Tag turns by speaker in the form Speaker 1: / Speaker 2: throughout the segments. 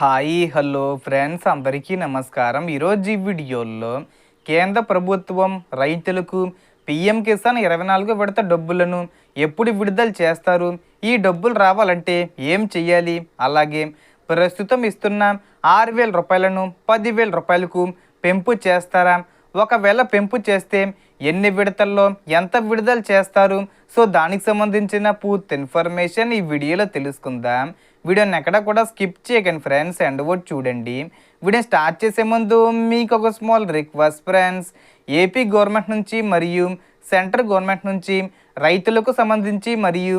Speaker 1: Hi hello friends అందరికీ నమస్కారం. ఈరోజు ఈ వీడియోలో కేంద్ర ప్రభుత్వం రైతులకు పిఎం కిసాన్ 24 విడత డబ్బులను ఎప్పుడు విడుదల చేస్తారు, ఈ డబ్బులు రావాలంటే ఏం చెయ్యాలి, అలాగే ప్రస్తుతం ఇస్తున్న 6,000 రూపాయలను 10,000 రూపాయలకు పెంపు చేస్తారా, ఒకవేళ పెంపు చేస్తే ఎన్ని విడతల్లో ఎంత విడుదల చేస్తారు, సో దానికి సంబంధించిన పూర్తి ఇన్ఫర్మేషన్ ఈ వీడియోలో తెలుసుకుందాం. వీడియోని ఎక్కడ కూడా స్కిప్ చేయకండి ఫ్రెండ్స్, ఎండ్ వరకు చూడండి. వీడియో స్టార్ట్ చేసే ముందు మీకు ఒక small request friends, AP government నుంచి మరియు సెంట్రల్ గవర్నమెంట్ నుంచి రైతులకు సంబంధించి మరియు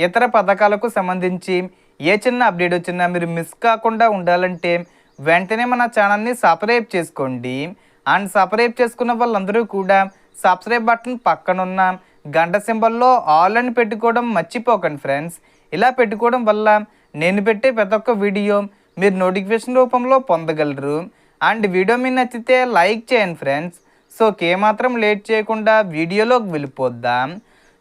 Speaker 1: ఇతర పథకాలకు సంబంధించి ఏ చిన్న అప్డేట్ వచ్చినా మీరు మిస్ కాకుండా ఉండాలంటే వెంటనే మన ఛానల్ని సబ్స్క్రైబ్ చేసుకోండి. అండ్ సబ్స్క్రైబ్ చేసుకున్న వాళ్ళందరూ కూడా సబ్స్క్రైబ్ బటన్ పక్కనున్న గంట సింబల్లో ఆల్ అని పెట్టుకోవడం మర్చిపోకండి ఫ్రెండ్స్. ఇలా పెట్టుకోవడం వల్ల నేను పెట్టే ప్రతి ఒక్క వీడియో మీరు నోటిఫికేషన్ రూపంలో పొందగలరు. అండ్ వీడియో మీకు నచ్చితే లైక్ చేయండి ఫ్రెండ్స్. సో ఏమాత్రం లేట్ చేయకుండా వీడియోలోకి వెళ్ళిపోద్దాం.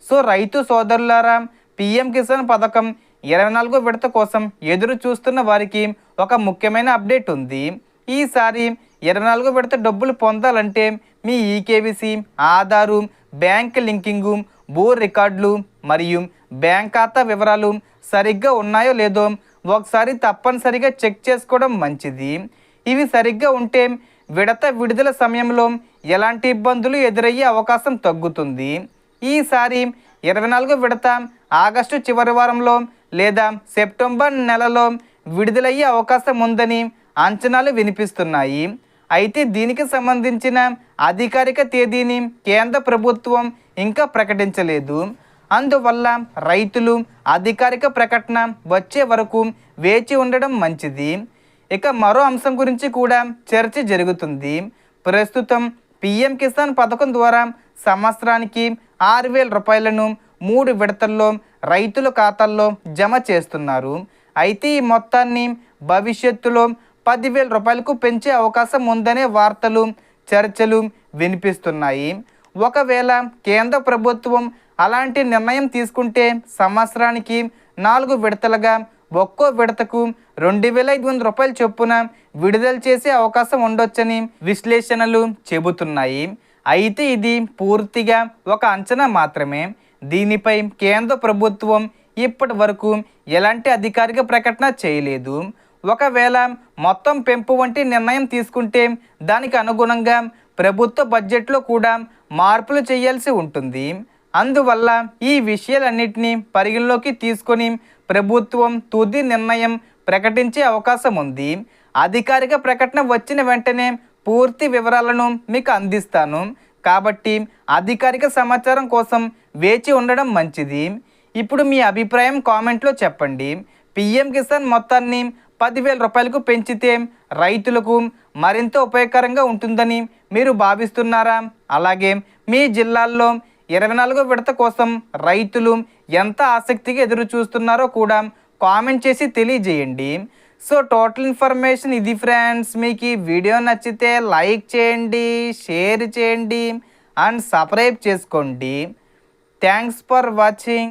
Speaker 1: సో రైతు సోదరులారా, పిఎం కిసాన్ పథకం 24 విడత కోసం ఎదురు చూస్తున్న వారికి ఒక ముఖ్యమైన అప్డేట్ ఉంది. ఈసారి 24 విడత డబ్బులు పొందాలంటే మీ ఈకేవీసీ, ఆధారు, బ్యాంక్ లింకింగు, భూ రికార్డులు మరియు బ్యాంక్ ఖాతా వివరాలు సరిగ్గా ఉన్నాయో లేదో ఒకసారి తప్పనిసరిగా చెక్ చేసుకోవడం మంచిది. ఇవి సరిగ్గా ఉంటే విడత విడుదల సమయంలో ఎలాంటి ఇబ్బందులు ఎదురయ్యే అవకాశం తగ్గుతుంది. ఈసారి 24 విడత ఆగస్టు చివరి వారంలో లేదా సెప్టెంబర్ నెలలో విడుదలయ్యే అవకాశం ఉందని అంచనాలు వినిపిస్తున్నాయి. అయితే దీనికి సంబంధించిన అధికారిక తేదీని కేంద్ర ప్రభుత్వం ఇంకా ప్రకటించలేదు. అందువల్ల రైతులు అధికారిక ప్రకటన వచ్చే వరకు వేచి ఉండడం మంచిది. ఇక మరో అంశం గురించి కూడా చర్చ జరుగుతుంది. ప్రస్తుతం పిఎం కిసాన్ పథకం ద్వారా సంవత్సరానికి 6,000 రూపాయలను 3 విడతల్లో రైతుల ఖాతాల్లో జమ చేస్తున్నారు. అయితే ఈ మొత్తాన్ని భవిష్యత్తులో 10,000 రూపాయలకు పెంచే అవకాశం ఉందనే వార్తలు, చర్చలు వినిపిస్తున్నాయి. ఒకవేళ కేంద్ర ప్రభుత్వం అలాంటి నిర్ణయం తీసుకుంటే సంవత్సరానికి 4 విడతలుగా ఒక్కో విడతకు 2,500 రూపాయల చొప్పున విడుదల చేసే అవకాశం ఉండొచ్చని విశ్లేషణలు చెబుతున్నాయి. అయితే ఇది పూర్తిగా ఒక అంచనా మాత్రమే. దీనిపై కేంద్ర ప్రభుత్వం ఇప్పటి వరకు ఎలాంటి అధికారిక ప్రకటన చేయలేదు. ఒకవేళ మొత్తం పెంపు వంటి నిర్ణయం తీసుకుంటే దానికి అనుగుణంగా ప్రభుత్వ బడ్జెట్లో కూడా మార్పులు చేయాల్సి ఉంటుంది. అందువల్ల ఈ విషయాలన్నింటినీ పరిగణలోకి తీసుకొని ప్రభుత్వం తుది నిర్ణయం ప్రకటించే అవకాశం ఉంది. అధికారిక ప్రకటన వచ్చిన వెంటనే పూర్తి వివరాలను మీకు అందిస్తాను. కాబట్టి అధికారిక సమాచారం కోసం వేచి ఉండడం మంచిది. ఇప్పుడు మీ అభిప్రాయం కామెంట్లో చెప్పండి. పిఎం కిసాన్ మొత్తాన్ని 10,000 రూపాయలకు పెంచితే రైతులకు మరింత ఉపయోగకరంగా ఉంటుందని మీరు భావిస్తున్నారా? అలాగే మీ జిల్లాల్లో 24 విడత కోసం రైతులు ఎంత ఆసక్తిగా ఎదురు చూస్తున్నారో కూడా కామెంట్ చేసి తెలియజేయండి. సో టోటల్ ఇన్ఫర్మేషన్ ఇది ఫ్రెండ్స్. మీకు ఈ వీడియో నచ్చితే లైక్ చేయండి, షేర్ చేయండి అండ్ సబ్స్క్రైబ్ చేసుకోండి. Thanks for watching.